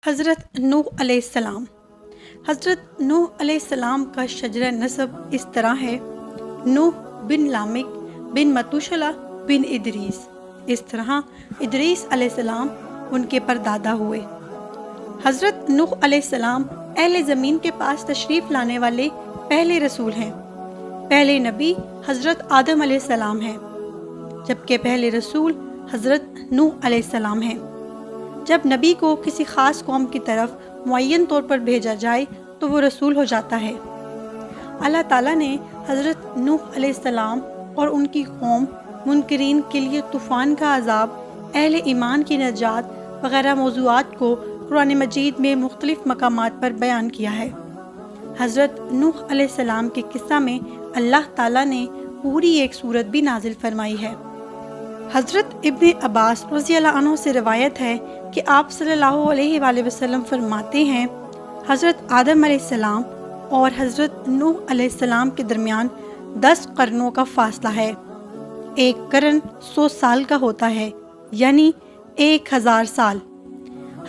حضرت نوح علیہ السلام۔ حضرت نوح علیہ السلام کا شجرہ نسب اس طرح ہے: نوح بن لامک بن متوشلہ بن ادریس۔ اس طرح ادریس علیہ السلام ان کے پردادا ہوئے۔ حضرت نوح علیہ السلام اہل زمین کے پاس تشریف لانے والے پہلے رسول ہیں۔ پہلے نبی حضرت آدم علیہ السلام ہیں، جبکہ پہلے رسول حضرت نوح علیہ السلام ہیں۔ جب نبی کو کسی خاص قوم کی طرف معین طور پر بھیجا جائے تو وہ رسول ہو جاتا ہے۔ اللہ تعالیٰ نے حضرت نوح علیہ السلام اور ان کی قوم منکرین کے لیے طوفان کا عذاب، اہل ایمان کی نجات وغیرہ موضوعات کو قرآن مجید میں مختلف مقامات پر بیان کیا ہے۔ حضرت نوح علیہ السلام کے قصہ میں اللہ تعالیٰ نے پوری ایک سورت بھی نازل فرمائی ہے۔ حضرت ابن عباس رضی اللہ عنہ سے روایت ہے کہ آپ صلی اللہ علیہ وآلہ وسلم فرماتے ہیں، حضرت آدم علیہ السلام اور حضرت نوح علیہ السلام کے درمیان 10 قرنوں کا فاصلہ ہے۔ ایک قرن 100 سال کا ہوتا ہے، یعنی 1000 سال۔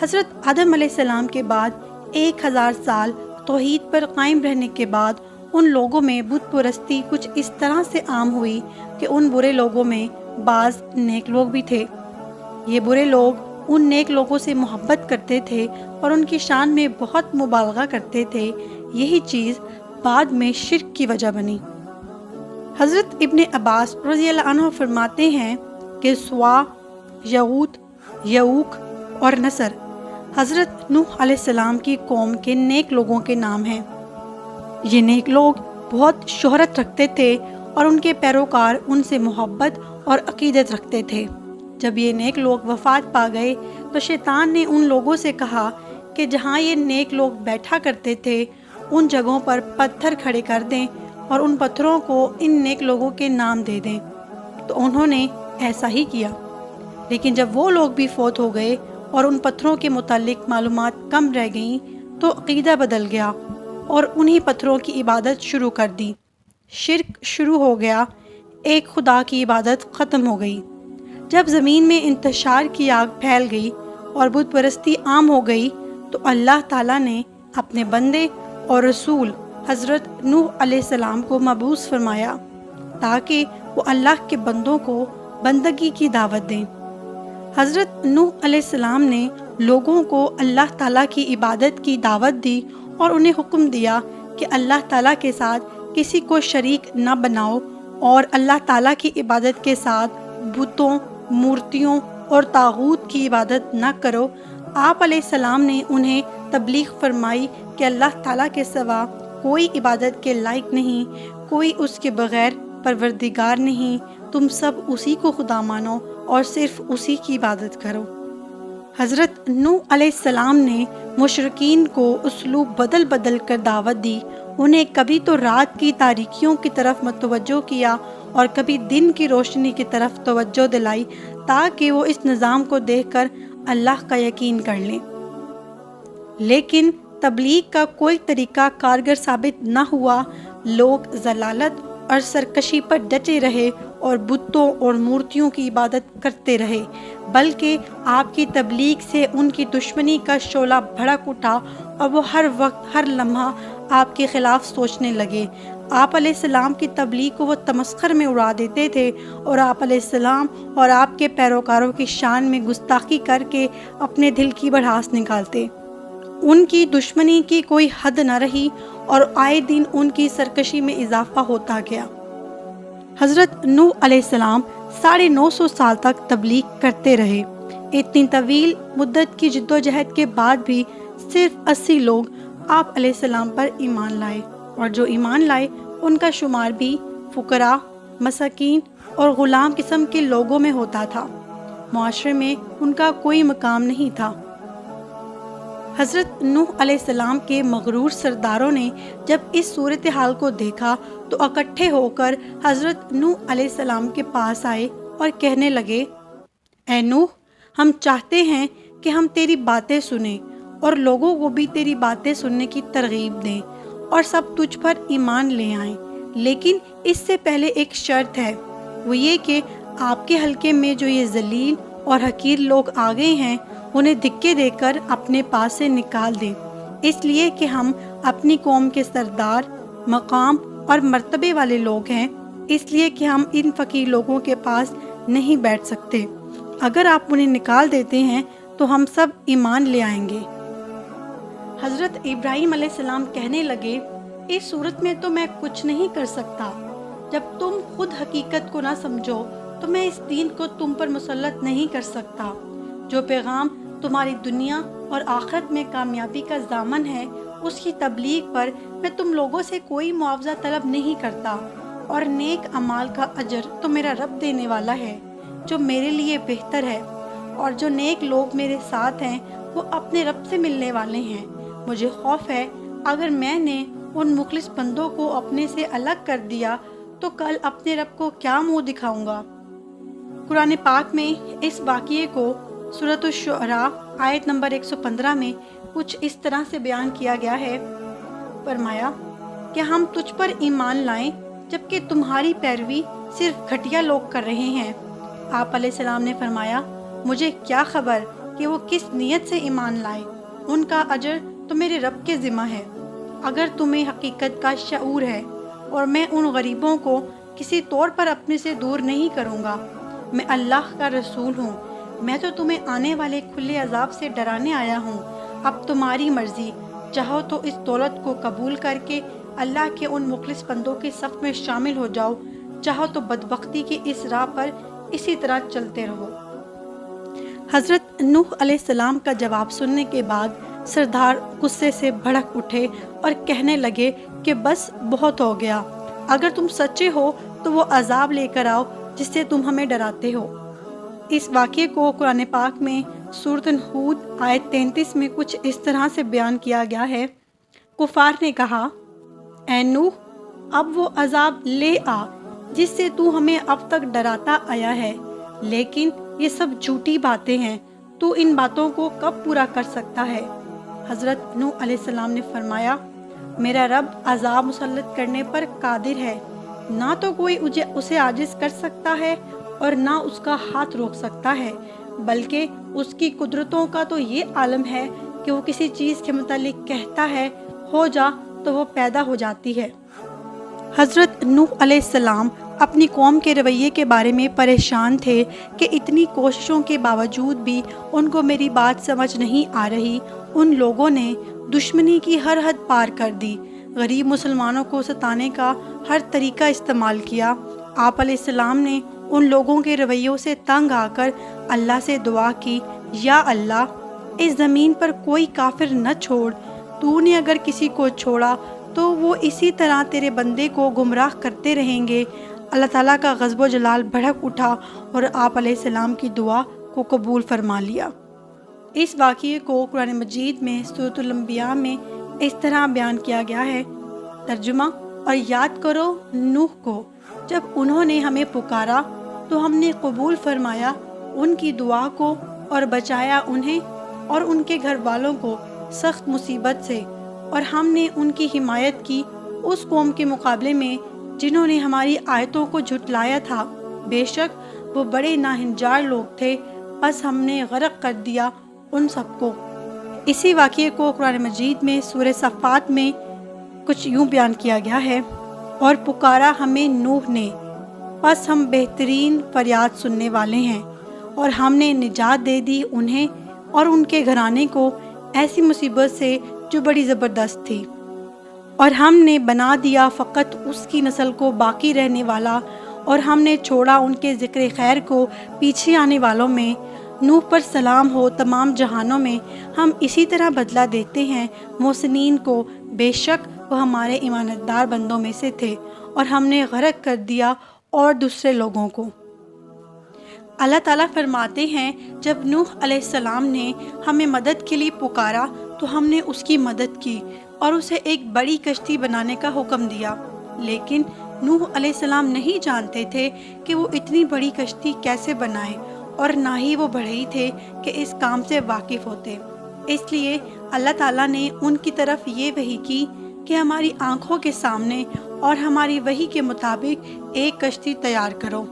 حضرت آدم علیہ السلام کے بعد 1000 سال توحید پر قائم رہنے کے بعد ان لوگوں میں بت پرستی کچھ اس طرح سے عام ہوئی کہ ان برے لوگوں میں بعض نیک لوگ بھی تھے۔ یہ برے لوگ ان نیک لوگوں سے محبت کرتے تھے اور ان کی شان میں بہت مبالغہ کرتے تھے۔ یہی چیز بعد میں شرک کی وجہ بنی۔ حضرت ابن عباس رضی اللہ عنہ فرماتے ہیں کہ سوا، یغوت، یعوق اور نصر حضرت نوح علیہ السلام کی قوم کے نیک لوگوں کے نام ہیں۔ یہ نیک لوگ بہت شہرت رکھتے تھے اور ان کے پیروکار ان سے محبت اور عقیدت رکھتے تھے۔ جب یہ نیک لوگ وفات پا گئے تو شیطان نے ان لوگوں سے کہا کہ جہاں یہ نیک لوگ بیٹھا کرتے تھے ان جگہوں پر پتھر کھڑے کر دیں اور ان پتھروں کو ان نیک لوگوں کے نام دے دیں۔ تو انہوں نے ایسا ہی کیا، لیکن جب وہ لوگ بھی فوت ہو گئے اور ان پتھروں کے متعلق معلومات کم رہ گئیں تو عقیدہ بدل گیا اور انہی پتھروں کی عبادت شروع کر دی۔ شرک شروع ہو گیا، ایک خدا کی عبادت ختم ہو گئی۔ جب زمین میں انتشار کی آگ پھیل گئی اور بت پرستی عام ہو گئی تو اللہ تعالیٰ نے اپنے بندے اور رسول حضرت نوح علیہ السلام کو مبعوث فرمایا تاکہ وہ اللہ کے بندوں کو بندگی کی دعوت دیں۔ حضرت نوح علیہ السلام نے لوگوں کو اللہ تعالیٰ کی عبادت کی دعوت دی اور انہیں حکم دیا کہ اللہ تعالیٰ کے ساتھ کسی کو شریک نہ بناؤ اور اللہ تعالیٰ کی عبادت کے ساتھ بتوں، مورتیوں اور طاغوت کی عبادت نہ کرو۔ آپ علیہ السلام نے انہیں تبلیغ فرمائی کہ اللہ تعالیٰ کے سوا کوئی عبادت کے لائق نہیں، کوئی اس کے بغیر پروردگار نہیں، تم سب اسی کو خدا مانو اور صرف اسی کی عبادت کرو۔ حضرت نوح علیہ السلام نے مشرکین کو اسلوب بدل بدل کر دعوت دی۔ انہیں کبھی تو رات کی تاریکیوں کی طرف متوجہ کیا اور کبھی دن کی روشنی کی طرف توجہ دلائی تاکہ وہ اس نظام کو دیکھ کر اللہ کا یقین کر لیں۔ لیکن تبلیغ کا کوئی طریقہ کارگر ثابت نہ ہوا۔ لوگ ضلالت اور سرکشی پر ڈٹے رہے اور بتوں اور مورتیوں کی عبادت کرتے رہے، بلکہ آپ کی تبلیغ سے ان کی دشمنی کا شعلہ بھڑک اٹھا اور وہ ہر وقت ہر لمحہ آپ کے خلاف سوچنے لگے۔ آپ علیہ السلام کی تبلیغ کو وہ تمسخر میں اڑا دیتے تھے اور آپ علیہ السلام اور آپ کے پیروکاروں کی شان میں گستاخی کر کے اپنے دل کی بڑھاس نکالتے۔ ان کی دشمنی کی کوئی حد نہ رہی اور آئے دن ان کی سرکشی میں اضافہ ہوتا گیا۔ حضرت نوح علیہ السلام 950 سال تک تبلیغ کرتے رہے۔ اتنی طویل مدت کی جد و جہد کے بعد بھی صرف 80 لوگ آپ علیہ السلام پر ایمان لائے، اور جو ایمان لائے ان کا شمار بھی فقراء، مساکین اور غلام قسم کے لوگوں میں ہوتا تھا۔ معاشرے میں ان کا کوئی مقام نہیں تھا۔ حضرت نوح علیہ السلام کے مغرور سرداروں نے جب اس صورتحال کو دیکھا تو اکٹھے ہو کر حضرت نوح علیہ السلام کے پاس آئے اور کہنے لگے، اے نوح، ہم چاہتے ہیں کہ ہم تیری باتیں سنیں اور لوگوں کو بھی تیری باتیں سننے کی ترغیب دیں اور سب تجھ پر ایمان لے آئیں، لیکن اس سے پہلے ایک شرط ہے، وہ یہ کہ آپ کے حلقے میں جو یہ ذلیل اور حقیر لوگ آ گئے ہیں انہیں دھکے دے کر اپنے پاس سے نکال دیں، اس لیے کہ ہم اپنی قوم کے سردار، مقام اور مرتبے والے لوگ ہیں، اس لیے کہ ہم ان فقیر لوگوں کے پاس نہیں بیٹھ سکتے۔ اگر آپ انہیں نکال دیتے ہیں تو ہم سب ایمان لے آئیں گے۔ حضرت ابراہیم علیہ السلام کہنے لگے، اس صورت میں تو میں کچھ نہیں کر سکتا۔ جب تم خود حقیقت کو نہ سمجھو تو میں اس دین کو تم پر مسلط نہیں کر سکتا۔ جو پیغام تمہاری دنیا اور آخرت میں کامیابی کا ضامن ہے، اس کی تبلیغ پر میں تم لوگوں سے کوئی معاوضہ طلب نہیں کرتا، اور نیک اعمال کا اجر تو میرا رب دینے والا ہے جو میرے لیے بہتر ہے، اور جو نیک لوگ میرے ساتھ ہیں وہ اپنے رب سے ملنے والے ہیں۔ مجھے خوف ہے اگر میں نے ان مخلص بندوں کو اپنے سے الگ کر دیا تو کل اپنے رب کو کیا منہ دکھاؤں گا۔ قرآن پاک میں اس واقعے کو سورۃ الشعراء آیت نمبر 115 میں کچھ اس طرح سے بیان کیا گیا ہے۔ فرمایا کہ ہم تجھ پر ایمان لائیں جبکہ تمہاری پیروی صرف گھٹیا لوگ کر رہے ہیں۔ آپ علیہ السلام نے فرمایا، مجھے کیا خبر کہ وہ کس نیت سے ایمان لائے، ان کا اجر تو میرے رب کے ذمہ ہے۔ اگر تمہیں حقیقت کا شعور ہے، اور میں ان غریبوں کو کسی طور پر اپنے سے دور نہیں کروں گا، میں اللہ کا رسول ہوں، میں تو تمہیں آنے والے کھلے عذاب سے ڈرانے آیا ہوں۔ اب تمہاری مرضی، چاہو تو اس دولت کو قبول کر کے اللہ کے ان مخلص بندوں کے صف میں شامل ہو جاؤ، چاہو تو بدبختی کی اس راہ پر اسی طرح چلتے رہو۔ حضرت نوح علیہ السلام کا جواب سننے کے بعد سردار غصے سے بھڑک اٹھے اور کہنے لگے کہ بس بہت ہو گیا، اگر تم سچے ہو تو وہ عذاب لے کر آؤ جس سے تم ہمیں ڈراتے ہو۔ اس واقعے کو قرآن پاک میں سورۃ ہود آیت 33 میں کچھ اس طرح سے بیان کیا گیا ہے۔ کفار نے کہا، اے نوح، اب وہ عذاب لے آ جس سے تو ہمیں اب تک ڈراتا آیا ہے، لیکن یہ سب جھوٹی باتیں ہیں، تو ان باتوں کو کب پورا کر سکتا ہے؟ حضرت نوح علیہ السلام نے فرمایا، میرا رب عذاب مسلط کرنے پر قادر ہے، نہ تو کوئی اسے عاجز کر سکتا ہے اور نہ اس کا ہاتھ روک سکتا ہے، بلکہ اس کی قدرتوں کا تو یہ عالم ہے کہ وہ کسی چیز کے متعلق کہتا ہے ہو جا تو وہ پیدا ہو جاتی ہے۔ حضرت نوح علیہ السلام اپنی قوم کے رویے کے بارے میں پریشان تھے کہ اتنی کوششوں کے باوجود بھی ان کو میری بات سمجھ نہیں آ رہی۔ ان لوگوں نے دشمنی کی ہر حد پار کر دی، غریب مسلمانوں کو ستانے کا ہر طریقہ استعمال کیا۔ آپ علیہ السلام نے ان لوگوں کے رویوں سے تنگ آ کر اللہ سے دعا کی، یا اللہ، اس زمین پر کوئی کافر نہ چھوڑ، تو نے اگر کسی کو چھوڑا تو وہ اسی طرح تیرے بندے کو گمراہ کرتے رہیں گے۔ اللہ تعالیٰ کا غضب و جلال بھڑک اٹھا اور آپ علیہ السلام کی دعا کو قبول فرما لیا۔ اس واقعے کو قرآن مجید میں سورۃ الانبیاء میں اس طرح بیان کیا گیا ہے۔ ترجمہ، اور یاد کرو نوح کو، جب انہوں نے ہمیں پکارا تو ہم نے قبول فرمایا ان کی دعا کو اور بچایا انہیں اور ان کے گھر والوں کو سخت مصیبت سے، اور ہم نے ان کی حمایت کی اس قوم کے مقابلے میں جنہوں نے ہماری آیتوں کو جھٹلایا تھا۔ بے شک وہ بڑے ناہنجار لوگ تھے، بس ہم نے غرق کر دیا ان سب کو۔ اسی واقعے کو قرآن مجید میں سورہ صفات میں کچھ یوں بیان کیا گیا ہے، اور پکارا ہمیں نوح نے، پس ہم بہترین فریاد سننے والے ہیں، اور ہم نے نجات دے دی انہیں اور ان کے گھرانے کو ایسی مصیبت سے جو بڑی زبردست تھی، اور ہم نے بنا دیا فقط اس کی نسل کو باقی رہنے والا، اور ہم نے چھوڑا ان کے ذکر خیر کو پیچھے آنے والوں میں۔ نوح پر سلام ہو تمام جہانوں میں، ہم اسی طرح بدلہ دیتے ہیں محسنین کو، بے شک وہ ہمارے ایماندار بندوں میں سے تھے، اور ہم نے غرق کر دیا اور دوسرے لوگوں کو۔ اللہ تعالیٰ فرماتے ہیں، جب نوح علیہ السلام نے ہمیں مدد کے لیے پکارا تو ہم نے اس کی مدد کی اور اسے ایک بڑی کشتی بنانے کا حکم دیا، لیکن نوح علیہ السلام نہیں جانتے تھے کہ وہ اتنی بڑی کشتی کیسے بنائے، اور نہ ہی وہ بڑھئی تھے کہ اس کام سے واقف ہوتے۔ اس لیے اللہ تعالیٰ نے ان کی طرف یہ وحی کی کہ ہماری آنکھوں کے سامنے اور ہماری وحی کے مطابق ایک کشتی تیار کرو۔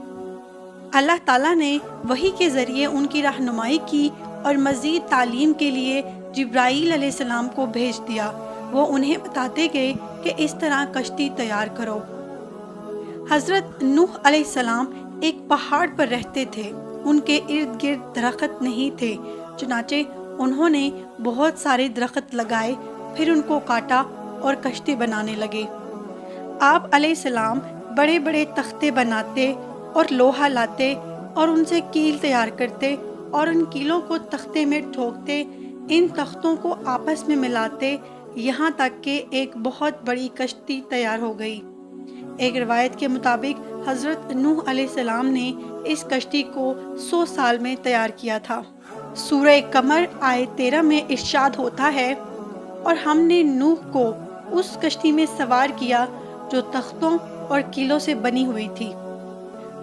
اللہ تعالیٰ نے وحی کے ذریعے ان کی رہنمائی کی اور مزید تعلیم کے لیے جبرائیل علیہ السلام کو بھیج دیا۔ وہ انہیں بتاتے گئے کہ اس طرح کشتی تیار کرو۔ حضرت نوح علیہ السلام ایک پہاڑ پر رہتے تھے۔ ان کے ارد گرد درخت نہیں تھے، چنانچہ انہوں نے بہت سارے درخت لگائے، پھر ان کو کاٹا اور کشتی بنانے لگے۔ آپ علیہ السلام بڑے بڑے تختے بناتے اور لوہا لاتے اور ان سے کیل تیار کرتے اور ان کیلوں کو تختے میں ٹھوکتے، ان تختوں کو آپس میں ملاتے، یہاں تک کہ ایک بہت بڑی کشتی تیار ہو گئی۔ ایک روایت کے مطابق حضرت نوح علیہ السلام نے اس کشتی کو 100 سال میں تیار کیا تھا۔ سورہ قمر آیت 13 میں ارشاد ہوتا ہے، اور ہم نے نوح کو اس کشتی میں سوار کیا جو تختوں اور کیلوں سے بنی ہوئی تھی۔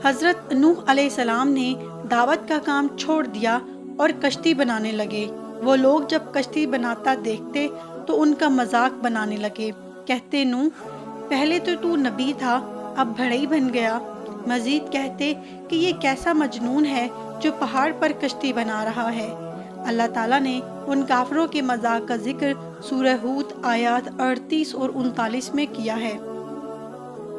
حضرت نوح علیہ السلام نے دعوت کا کام چھوڑ دیا اور کشتی بنانے لگے۔ وہ لوگ جب کشتی بناتا دیکھتے تو ان کا مذاق بنانے لگے، کہتے، نوح پہلے تو نبی تھا، اب بھڑئی بن گیا۔ مزید کہتے کہ یہ کیسا مجنون ہے جو پہاڑ پر کشتی بنا رہا ہے۔ اللہ تعالیٰ نے ان کافروں کے مذاق کا ذکر سورہ ہود آیات 38 اور 39 میں کیا ہے۔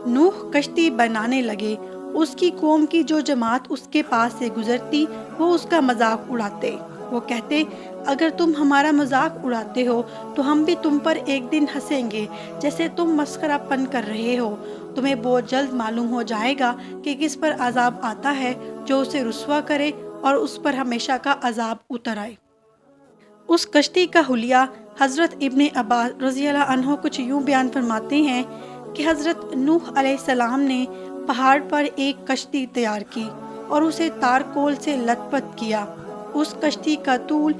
نوح کشتی بنانے لگے، اس کی قوم کی جو جماعت اس کے پاس سے گزرتی وہ اس کا مذاق اڑاتے۔ وہ کہتے، اگر تم ہمارا مذاق اڑاتے ہو تو ہم بھی تم پر ایک دن ہنسیں گے جیسے تم مسخرہ پن کر رہے ہو۔ تمہیں بہت جلد معلوم ہو جائے گا کہ کس پر عذاب آتا ہے جو اسے رسوا کرے اور اس پر ہمیشہ کا عذاب اتر آئے۔ اس کشتی کا حلیہ حضرت ابن عباس رضی اللہ عنہ کچھ یوں بیان فرماتے ہیں کہ حضرت نوح علیہ السلام نے پہاڑ پر ایک کشتی تیار کی اور اسے تارکول سے لت پت کیا۔ اس کشتی کا طول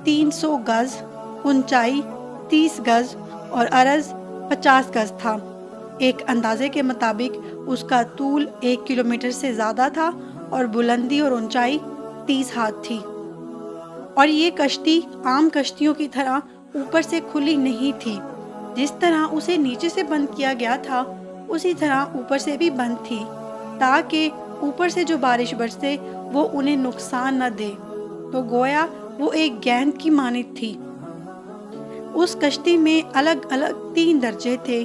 300 گز، اونچائی 30 گز اور عرض 50 گز تھا۔ ایک اندازے کے مطابق اس کا طول 1 کلومیٹر سے زیادہ تھا اور بلندی اور اونچائی 30 ہاتھ تھی۔ اور یہ کشتی عام کشتیوں کی طرح اوپر سے کھلی نہیں تھی، جس طرح اسے نیچے سے بند کیا گیا تھا اسی طرح اوپر سے بھی بند تھی، تاکہ اوپر سے جو بارش برسے وہ انہیں نقصان نہ دے، تو گویا وہ ایک گیند کی مانند تھی۔ اس کشتی میں الگ الگ 3 درجے تھے،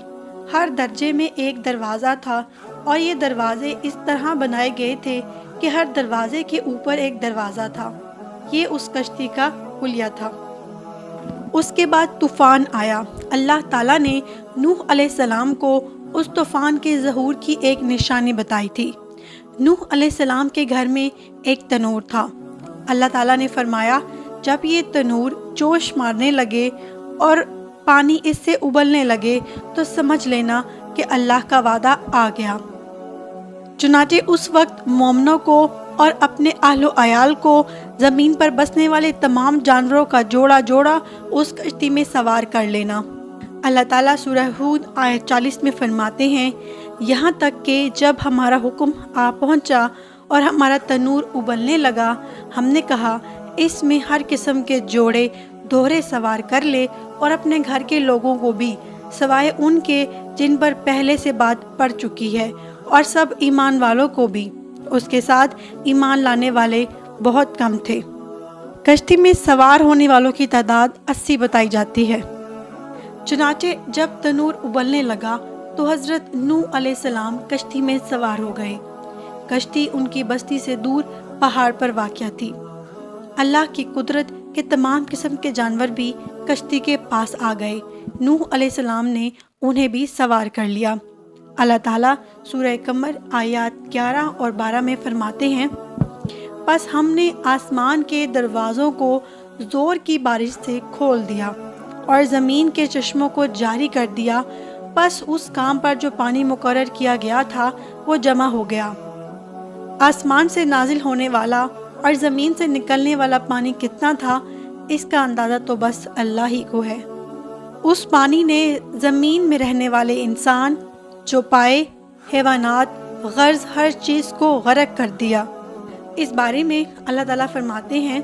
ہر درجے میں ایک دروازہ تھا، اور یہ دروازے اس طرح بنائے گئے تھے کہ ہر دروازے کے اوپر ایک دروازہ تھا۔ یہ اس کشتی کا حلیہ تھا۔ اس کے بعد طوفان آیا۔ اللہ تعالیٰ نے نوح علیہ السلام کو اس طوفان کے ظہور کی ایک نشانی بتائی تھی۔ نوح علیہ السلام کے گھر میں ایک تنور تھا۔ اللہ تعالیٰ نے فرمایا، جب یہ تنور جوش مارنے لگے اور پانی اس سے ابلنے لگے تو سمجھ لینا کہ اللہ کا وعدہ آ گیا۔ چنانچہ اس وقت مومنوں کو اور اپنے اہل و عیال کو، زمین پر بسنے والے تمام جانوروں کا جوڑا جوڑا اس کشتی میں سوار کر لینا۔ اللہ تعالیٰ سورہ ہود آیت 40 میں فرماتے ہیں، یہاں تک کہ جب ہمارا حکم آ پہنچا اور ہمارا تنور ابلنے لگا، ہم نے کہا اس میں ہر قسم کے جوڑے دوہرے سوار کر لے اور اپنے گھر کے لوگوں کو بھی، سوائے ان کے جن پر پہلے سے بات پڑ چکی ہے، اور سب ایمان والوں کو بھی۔ اس کے ساتھ ایمان لانے والے بہت کم تھے۔ کشتی میں سوار ہونے والوں کی تعداد 80 بتائی جاتی ہے۔ چنانچہ جب تنور ابلنے لگا تو حضرت نوح علیہ السلام کشتی میں سوار ہو گئے۔ کشتی ان کی بستی سے دور پہاڑ پر واقع تھی۔ اللہ کی قدرت کے تمام قسم کے جانور بھی کشتی کے پاس آ گئے۔ نوح علیہ السلام نے انہیں بھی سوار کر لیا۔ اللہ تعالیٰ سورہ قمر آیات 11 اور 12 میں فرماتے ہیں، پس ہم نے آسمان کے دروازوں کو زور کی بارش سے کھول دیا اور زمین کے چشموں کو جاری کر دیا، پس اس کام پر جو پانی مقرر کیا گیا تھا وہ جمع ہو گیا۔ آسمان سے نازل ہونے والا اور زمین سے نکلنے والا پانی کتنا تھا، اس کا اندازہ تو بس اللہ ہی کو ہے۔ اس پانی نے زمین میں رہنے والے انسان، چوپائے، حیوانات، غرض ہر چیز کو غرق کر دیا۔ اس بارے میں اللہ تعالیٰ فرماتے ہیں،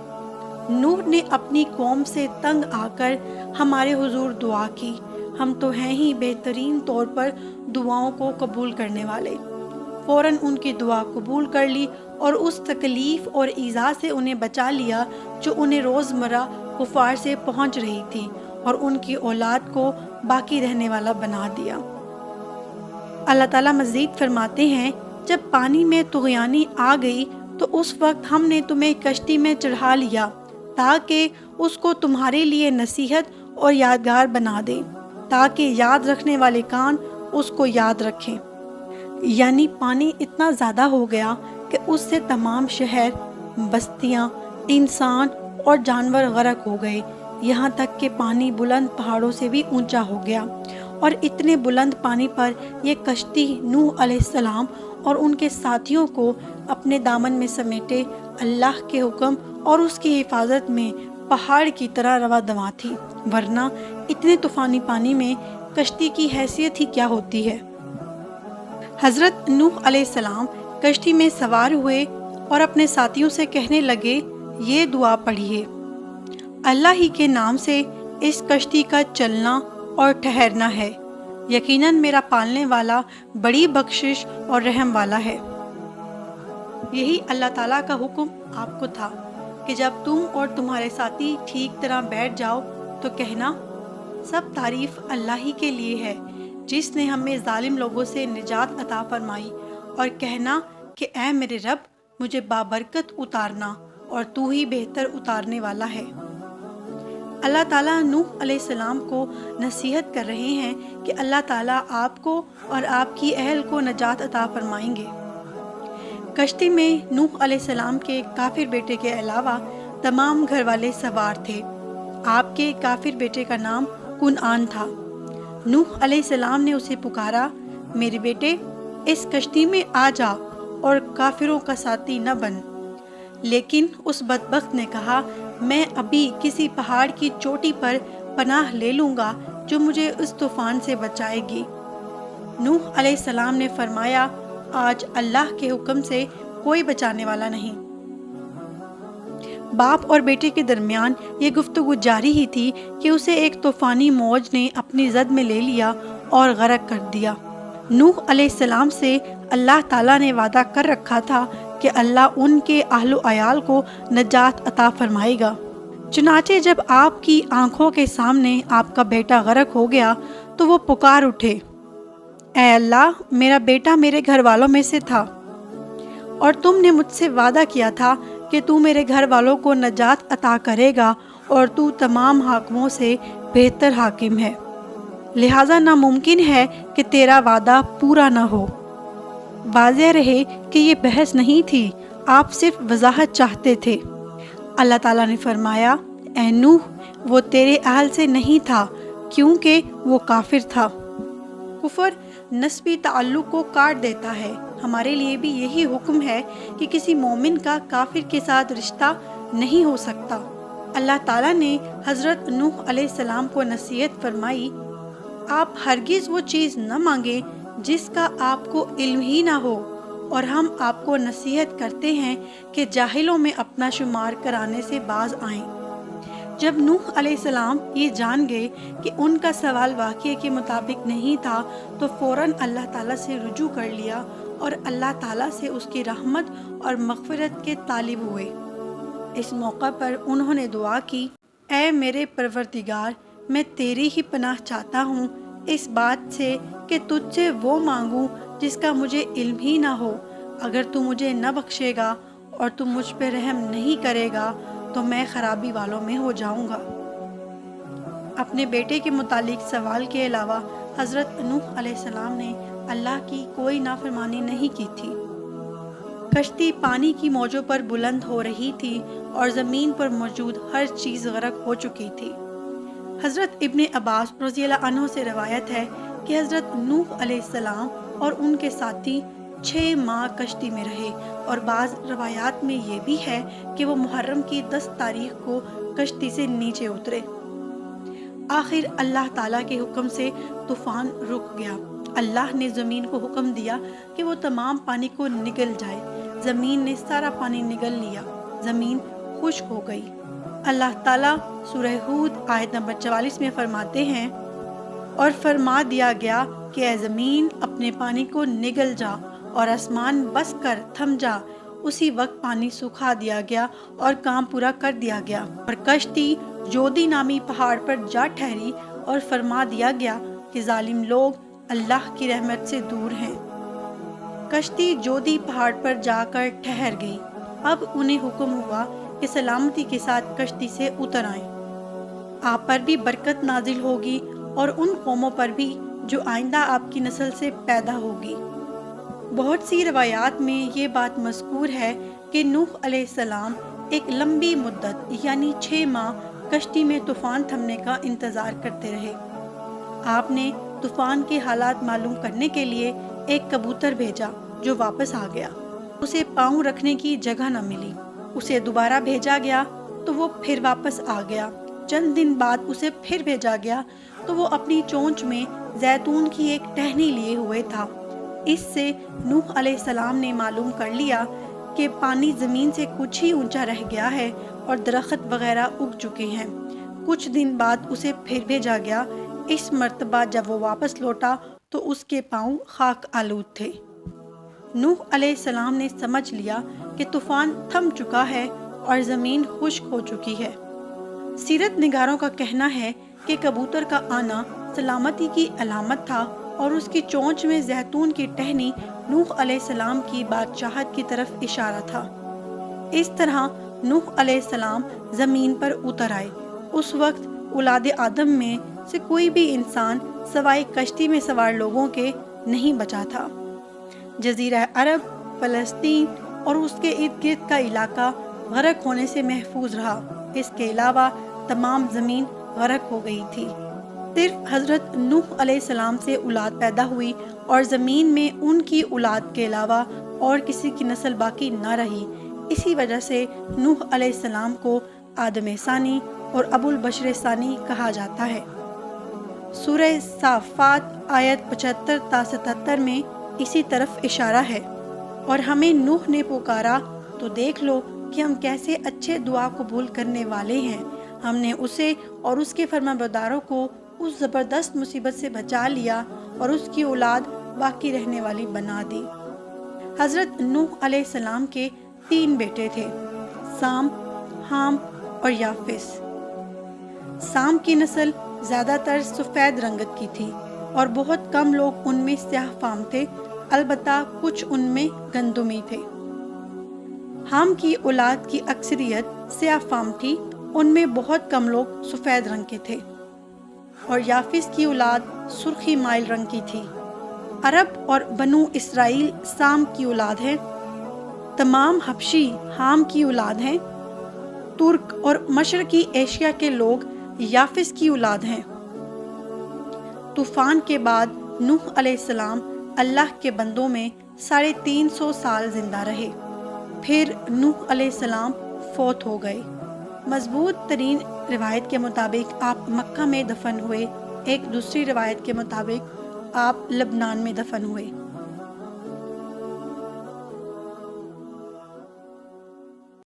نوح نے اپنی قوم سے تنگ آ کر ہمارے حضور دعا کی، ہم تو ہیں ہی بہترین طور پر دعاؤں کو قبول کرنے والے۔ فوراً ان کی دعا قبول کر لی اور اس تکلیف اور ایذا سے انہیں بچا لیا جو انہیں روزمرہ کفار سے پہنچ رہی تھی، اور ان کی اولاد کو باقی رہنے والا بنا دیا۔ اللہ تعالیٰ مزید فرماتے ہیں، جب پانی میں طغیانی آ گئی تو اس وقت ہم نے تمہیں کشتی میں چڑھا لیا تاکہ اس کو تمہارے لیے نصیحت اور یادگار بنا دے، تاکہ یاد رکھنے والے کان اس کو یاد رکھیں۔ یعنی پانی اتنا زیادہ ہو گیا کہ اس سے تمام شہر، بستیاں، انسان اور جانور غرق ہو گئے، یہاں تک کہ پانی بلند پہاڑوں سے بھی اونچا ہو گیا، اور اتنے بلند پانی پر یہ کشتی نوح علیہ السلام اور ان کے ساتھیوں کو اپنے دامن میں سمیٹے اللہ کے حکم اور اس کی حفاظت میں پہاڑ کی طرح رواں دواں تھی، ورنہ اتنے طوفانی پانی میں کشتی کی حیثیت ہی کیا ہوتی ہے۔ حضرت نوح علیہ السلام کشتی میں سوار ہوئے اور اپنے ساتھیوں سے کہنے لگے، یہ دعا پڑھیے، اللہ ہی کے نام سے اس کشتی کا چلنا اور ٹھہرنا ہے، یقیناً میرا پالنے والا بڑی بخشش اور رحم والا ہے۔ یہی اللہ تعالیٰ کا حکم آپ کو تھا کہ جب تم اور تمہارے ساتھی ٹھیک طرح بیٹھ جاؤ تو کہنا، سب تعریف اللہ ہی کے لیے ہے جس نے ہمیں ظالم لوگوں سے نجات عطا فرمائی، اور کہنا کہ اے میرے رب، مجھے بابرکت اتارنا اور تو ہی بہتر اتارنے والا ہے۔ اللہ تعالیٰ نوح علیہ السلام کو نصیحت کر رہے ہیں کہ اللہ تعالیٰ آپ کو اور آپ کی اہل کو نجات عطا فرمائیں گے۔ کشتی میں نوح علیہ السلام کے کافر بیٹے کے علاوہ تمام گھر والے سوار تھے۔ آپ کے کافر بیٹے کا نام کنعان تھا۔ نوح علیہ السلام نے اسے پکارا، میرے بیٹے، اس کشتی میں آ جا اور کافروں کا ساتھی نہ بن۔ لیکن اس بدبخت نے کہا، میں ابھی کسی پہاڑ کی چوٹی پر پناہ لے لوں گا جو مجھے اس طوفان سے بچائے گی۔ نوح علیہ السلام نے فرمایا، آج اللہ کے حکم سے کوئی بچانے والا نہیں۔ باپ اور بیٹے کے درمیان یہ گفتگو جاری ہی تھی کہ اسے ایک طوفانی موج نے اپنی زد میں لے لیا اور غرق کر دیا۔ نوح علیہ السلام سے اللہ تعالیٰ نے وعدہ کر رکھا تھا کہ اللہ ان کے اہل و عیال کو نجات عطا فرمائے گا۔ چنانچہ جب آپ کی آنکھوں کے سامنے آپ کا بیٹا غرق ہو گیا تو وہ پکار اٹھے، اے اللہ، میرا بیٹا میرے گھر والوں میں سے تھا، اور تم نے مجھ سے وعدہ کیا تھا کہ تو میرے گھر والوں کو نجات عطا کرے گا، اور تو تمام حاکموں سے بہتر حاکم ہے، لہٰذا ناممکن ہے کہ تیرا وعدہ پورا نہ ہو۔ واضح رہے کہ یہ بحث نہیں تھی، آپ صرف وضاحت چاہتے تھے۔ اللہ تعالیٰ نے فرمایا، اے نوح، وہ تیرے اہل سے نہیں تھا کیونکہ وہ کافر تھا۔ کفر نسبی تعلق کو کاٹ دیتا ہے۔ ہمارے لیے بھی یہی حکم ہے کہ کسی مومن کا کافر کے ساتھ رشتہ نہیں ہو سکتا۔ اللہ تعالیٰ نے حضرت نوح علیہ السلام کو نصیحت فرمائی، آپ ہرگز وہ چیز نہ مانگیں جس کا آپ کو علم ہی نہ ہو، اور ہم آپ کو نصیحت کرتے ہیں کہ جاہلوں میں اپنا شمار کرانے سے باز آئیں۔ جب نوح علیہ السلام یہ جان گئے کہ ان کا سوال واقعے کے مطابق نہیں تھا تو فوراً اللہ تعالیٰ سے رجوع کر لیا اور اللہ تعالیٰ سے اس کی رحمت اور مغفرت کے طالب ہوئے۔ اس موقع پر انہوں نے دعا کی، اے میرے پروردگار، میں تیری ہی پناہ چاہتا ہوں اس بات سے کہ تجھ سے وہ مانگوں جس کا مجھے علم ہی نہ ہو۔ اگر تو مجھے نہ بخشے گا اور تو مجھ پہ رحم نہیں کرے گا تو میں خرابی والوں میں ہو جاؤں گا۔ اپنے بیٹے کے متعلق سوال کے علاوہ حضرت نوح علیہ السلام نے اللہ کی کوئی نافرمانی نہیں کی تھی۔ کشتی پانی کی موجوں پر بلند ہو رہی تھی اور زمین پر موجود ہر چیز غرق ہو چکی تھی۔ حضرت ابن عباس رضی اللہ عنہ سے روایت ہے کہ حضرت نوح علیہ السلام اور ان کے ساتھی 6 ماہ کشتی میں رہے، اور بعض روایات میں یہ بھی ہے کہ وہ محرم کی 10 تاریخ کو کشتی سے نیچے اترے۔ آخر اللہ تعالیٰ کے حکم سے طوفان رک گیا۔ اللہ نے زمین کو حکم دیا کہ وہ تمام پانی کو نگل جائے۔ زمین نے سارا پانی نگل لیا، زمین خشک ہو گئی۔ اللہ تعالیٰ سورہ ہود آیت نمبر 44 میں فرماتے ہیں، اور فرما دیا گیا کہ اے زمین اپنے پانی کو نگل جا، اور آسمان بس کر تھم جا، اسی وقت پانی سکھا دیا گیا اور کام پورا کر دیا گیا، اور کشتی جودی نامی پہاڑ پر جا ٹھہری، اور فرما دیا گیا کہ ظالم لوگ اللہ کی رحمت سے دور ہیں۔ کشتی جودی پہاڑ پر جا کر ٹھہر گئی۔ اب انہیں حکم ہوا کہ سلامتی کے ساتھ کشتی سے اتر آئیں۔ آپ پر بھی برکت نازل ہوگی اور ان قوموں پر بھی جو آئندہ آپ کی نسل سے پیدا ہوگی۔ بہت سی روایات میں یہ بات مذکور ہے کہ نوح علیہ السلام ایک لمبی مدت یعنی 6 ماہ کشتی میں طوفان تھمنے کا انتظار کرتے رہے۔ آپ نے طوفان کے حالات معلوم کرنے کے لیے ایک کبوتر بھیجا جو واپس آ گیا۔ اسے پاؤں رکھنے کی جگہ نہ ملی۔ اسے دوبارہ بھیجا گیا تو وہ پھر واپس آ گیا۔ چند دن بعد اسے پھر بھیجا گیا تو وہ اپنی چونچ میں زیتون کی ایک ٹہنی لیے ہوئے تھا۔ اس سے نوح علیہ السلام نے معلوم کر لیا کہ پانی زمین سے کچھ ہی اونچا رہ گیا ہے اور درخت وغیرہ اگ چکے ہیں۔ کچھ دن بعد اسے پھر بھیجا گیا۔ اس مرتبہ جب وہ واپس لوٹا تو اس کے پاؤں خاک آلود تھے۔ نوح علیہ السلام نے سمجھ لیا کہ طوفان تھم چکا ہے اور زمین خشک ہو چکی ہے۔ سیرت نگاروں کا کہنا ہے کہ کبوتر کا آنا سلامتی کی علامت تھا اور اس کی چونچ میں زیتون کی ٹہنی نوح علیہ السلام کی بادشاہت کی طرف اشارہ تھا۔ اس طرح نوح علیہ السلام زمین پر اتر آئے۔ اس وقت اولاد آدم میں سے کوئی بھی انسان سوائے کشتی میں سوار لوگوں کے نہیں بچا تھا۔ جزیرہ عرب، فلسطین اور اس کے ارد گرد کا علاقہ غرق ہونے سے محفوظ رہا۔ اس کے علاوہ تمام زمین غرق ہو گئی تھی۔ صرف حضرت نوح علیہ السلام سے اولاد پیدا ہوئی اور زمین میں ان کی اولاد کے علاوہ اور کسی کی نسل باقی نہ رہی۔ اسی وجہ سے نوح علیہ السلام کو آدم ثانی اور ابو البشر ثانی کہا جاتا ہے۔ سورہ صافات آیت 75 تا 77 میں اسی طرف اشارہ ہے۔ اور ہمیں نوح نے پکارا تو دیکھ لو کہ ہم کیسے اچھے دعا قبول کرنے والے ہیں۔ ہم نے اسے اور اس کے فرمانبرداروں کو اس زبردست مصیبت سے بچا لیا اور اس کی اولاد باقی رہنے والی بنا دی۔ حضرت نوح علیہ السلام کے 3 بیٹے تھے، سام، حام اور یافس۔ سام کی نسل زیادہ تر سفید رنگت کی تھی اور بہت کم لوگ ان میں سیاہ فام تھے، البتہ کچھ ان میں گندمی تھے۔ حام کی اولاد کی اکثریت سیاہ فام تھی، ان میں بہت کم لوگ سفید رنگ کے تھے، اور یافس کی اولاد سرخی مائل رنگ کی تھی۔ عرب اور بنو اسرائیل سام کی اولاد ہیں، تمام حبشی حام کی اولاد ہیں، ترک اور مشرقی ایشیا کے لوگ یافس کی اولاد ہیں۔ طوفان کے بعد نوح علیہ السلام اللہ کے بندوں میں 350 سال زندہ رہے، پھر نوح علیہ السلام فوت ہو گئے۔ مضبوط ترین روایت کے مطابق آپ مکہ میں دفن ہوئے، ایک دوسری روایت کے مطابق آپ لبنان میں دفن ہوئے۔